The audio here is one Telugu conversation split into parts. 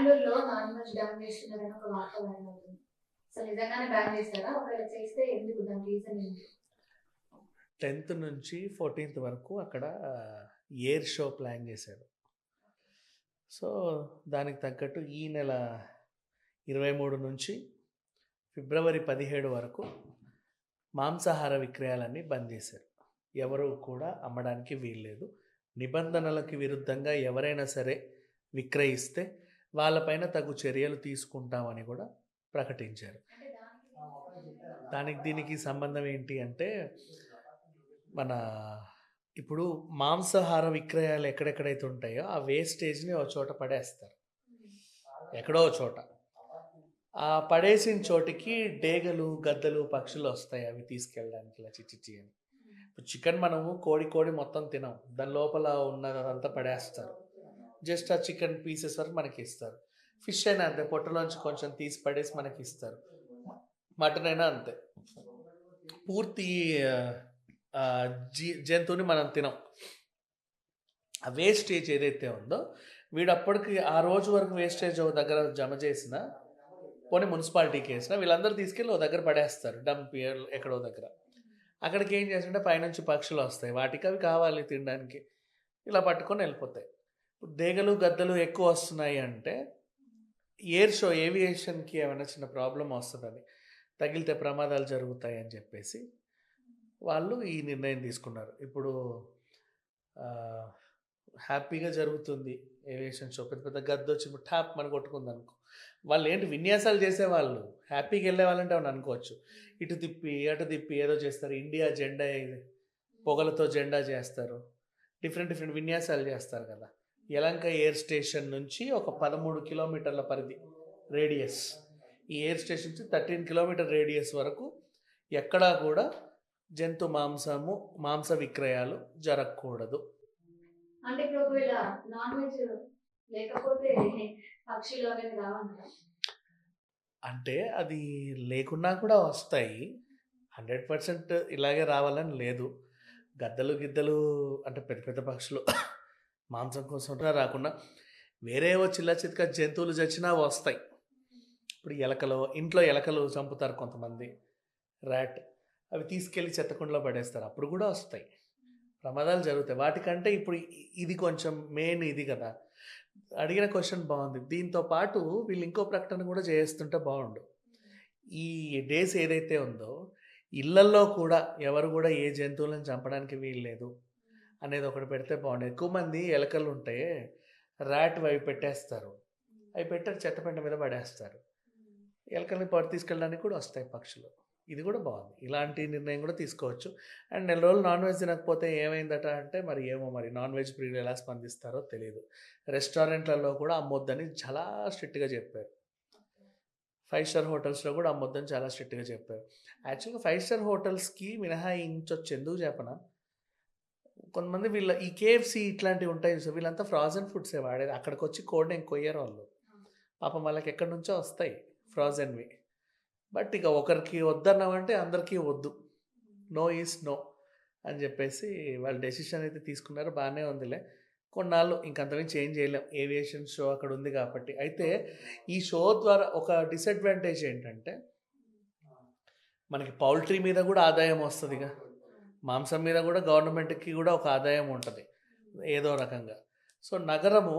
బెంగుళూరులో నాన్ వెజ్ బ్యాన్ చేస్తున్నారని ఒక వార్త వైరల్ అవుతుంది. అసలు నిజంగానే బ్యాన్ చేస్తారా? ఒకవేళ చేస్తే ఎందుకు? దాని రీజన్ ఏంటి? 10th నుంచి 14th వరకు అక్కడ ఎయిర్ షో ప్లాన్ చేశారు. సో దానికి తగ్గట్టు ఈ నెల 23 నుంచి ఫిబ్రవరి 17 వరకు మాంసాహార విక్రయాలన్నీ బంద్ చేశారు. ఎవరు కూడా అమ్మడానికి వీల్లేదు. నిబంధనలకు విరుద్ధంగా ఎవరైనా సరే విక్రయిస్తే వాళ్ళపైన తగు చర్యలు తీసుకుంటామని కూడా ప్రకటించారు. దీనికి సంబంధం ఏంటి అంటే, మన ఇప్పుడు మాంసాహార విక్రయాలు ఎక్కడెక్కడైతే ఉంటాయో ఆ వేస్టేజ్ని ఒక చోట పడేస్తారు, ఎక్కడో చోట. ఆ పడేసిన చోటికి డేగలు గద్దలు పక్షులు వస్తాయి అవి తీసుకెళ్ళడానికి ఇలా చిచ్చి అని. ఇప్పుడు చికెన్ మనము కోడి మొత్తం తినాం, దాని లోపల ఉన్నదంతా పడేస్తారు. జస్ట్ ఆ చికెన్ పీసెస్ వరకు మనకి ఇస్తారు. ఫిష్ అయినా అంతే, పొట్టలోంచి కొంచెం తీసి పడేసి మనకి ఇస్తారు. మటన్ అయినా అంతే, పూర్తి జంతువుని మనం తినాం. ఆ వేస్టేజ్ ఏదైతే ఉందో వీడు అప్పటికి ఆ రోజు వరకు వేస్టేజ్ ఒక దగ్గర జమ చేసిన, పోనీ మున్సిపాలిటీకి వేసిన, వీళ్ళందరూ తీసుకెళ్ళి ఒక దగ్గర పడేస్తారు, డంప్ ఎక్కడో దగ్గర. అక్కడికి ఏం చేస్తుంటే పైనుంచి పక్షులు వస్తాయి, వాటికి అవి కావాలి తినడానికి, ఇలా పట్టుకొని వెళ్ళిపోతాయి. డేగలు గద్దలు ఎక్కువ వస్తున్నాయి అంటే ఎయిర్ షో ఏవియేషన్కి ఏమైనా చిన్న ప్రాబ్లం వస్తుందని, తగిలితే ప్రమాదాలు జరుగుతాయి అని చెప్పేసి వాళ్ళు ఈ నిర్ణయం తీసుకున్నారు. ఇప్పుడు హ్యాపీగా జరుగుతుంది ఏవియేషన్ షో. పెద్ద పెద్ద గద్ద వచ్చి టాప్ మన కొట్టుకుంది అనుకో, వాళ్ళు ఏంటి విన్యాసాలు చేసేవాళ్ళు, హ్యాపీగా వెళ్ళే వాళ్ళంటే అవును అనుకోవచ్చు. ఇటు తిప్పి అటు తిప్పి ఏదో చేస్తారు, ఇండియా జెండా పొగలతో జెండా చేస్తారు, డిఫరెంట్ విన్యాసాలు చేస్తారు కదా. యలంక ఎయిర్ స్టేషన్ నుంచి ఒక 13 కిలోమీటర్ల పరిధి రేడియస్, ఈ ఎయిర్ స్టేషన్ నుంచి 13 కిలోమీటర్ రేడియస్ వరకు ఎక్కడా కూడా జంతు మాంస విక్రయాలు జరగకూడదు. అంటే ఇప్పుడు ఒకవేళ నాన్ వెజ్ లేకపోతే పక్షులు అనేది రావన్నారా? అంటే అది లేకున్నా కూడా వస్తాయి, 100% ఇలాగే రావాలని లేదు. గద్దలు గిద్దలు అంటే పెద్ద పెద్ద పక్షులు మాంసం కోసం రాకుండా వేరేవో చిల్ల చిత్క జంతువులు చచ్చినా వస్తాయి. ఇప్పుడు ఇంట్లో ఎలకలు చంపుతారు కొంతమంది, ర్యాట్, అవి తీసుకెళ్ళి చెత్తకుండలో పడేస్తారు, అప్పుడు కూడా వస్తాయి, ప్రమాదాలు జరుగుతాయి. వాటికంటే ఇప్పుడు ఇది కొంచెం మెయిన్ ఇది కదా. అడిగిన క్వశ్చన్ బాగుంది. దీంతో పాటు వీళ్ళు ఇంకో ప్రకటన కూడా చేస్తుంటే బాగుండు. ఈ డేస్ ఏదైతే ఉందో ఇళ్లల్లో కూడా ఎవరు కూడా ఏ జంతువులను చంపడానికి వీల్లేదు అనేది ఒకటి పెడితే బాగుండేది. ఎక్కువ మంది ఎలకలు ఉంటే ర్యాట్ అవి పెట్టేస్తారు, అవి పెట్టారు చెత్తపెంట మీద పడేస్తారు, ఎలకల్ని తీసుకెళ్ళడానికి కూడా వస్తాయి పక్షులు. ఇది కూడా బాగుంది, ఇలాంటి నిర్ణయం కూడా తీసుకోవచ్చు. అండ్ నెల రోజులు నాన్ వెజ్ తినకపోతే ఏమైందట అంటే మరి నాన్ వెజ్ ప్రియులు ఎలా స్పందిస్తారో తెలియదు. రెస్టారెంట్లలో కూడా అమ్మొద్దని చాలా స్ట్రిక్ట్గా చెప్పారు. 5 స్టార్ హోటల్స్లో కూడా అమ్మొద్దని చాలా స్ట్రిక్ట్గా చెప్పారు. యాక్చువల్గా 5 స్టార్ హోటల్స్కి మినహాయించవచ్చు, ఎందుకు చెప్పనా, కొంతమంది ఈ KFC ఇట్లాంటివి ఉంటాయి సో వీళ్ళంతా ఫ్రాజన్ ఫుడ్సే వాడేది. అక్కడికి వచ్చి కోడ్ని కొయ్యరు వాళ్ళు, పాపం వాళ్ళకి ఎక్కడి నుంచో వస్తాయి ఫ్రాజన్వి. బట్ ఇక ఒకరికి వద్దన్నామంటే అందరికీ వద్దు, నో ఈస్ నో అని చెప్పేసి వాళ్ళు డెసిషన్ అయితే తీసుకున్నారు. బాగానే ఉందిలే, కొన్నాళ్ళు ఇంకంతమించి ఏం చేయలేం, ఏవియేషన్ షో అక్కడ ఉంది కాబట్టి. అయితే ఈ షో ద్వారా ఒక డిసడ్వాంటేజ్ ఏంటంటే మనకి పౌల్ట్రీ మీద కూడా ఆదాయం వస్తుందిగా, మాంసం మీద కూడా గవర్నమెంట్కి కూడా ఒక ఆదాయం ఉంటుంది ఏదో రకంగా. సో నగరము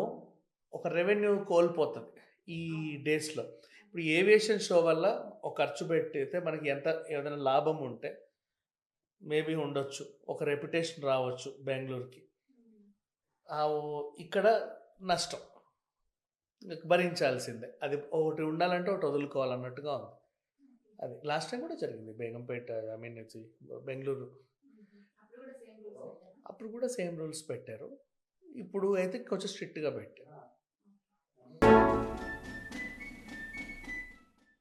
ఒక రెవెన్యూ కోల్పోతుంది ఈ డేస్లో. ఇప్పుడు ఏవియేషన్ షో వల్ల ఒక ఖర్చు పెట్టితే మనకి ఏదైనా లాభం ఉంటే మేబీ ఉండొచ్చు, ఒక రెప్యుటేషన్ రావచ్చు బెంగళూరుకి. ఇక్కడ నష్టం భరించాల్సిందే, అది ఒకటి ఉండాలంటే ఒకటి వదులుకోవాలన్నట్టుగా ఉంది. అది లాస్ట్ టైం కూడా జరిగింది బేగంపేట, బెంగళూరు, అప్పుడు కూడా సేమ్ రూల్స్ పెట్టారు. ఇప్పుడు అయితే కొంచెం స్ట్రిక్ట్గా పెట్టారు.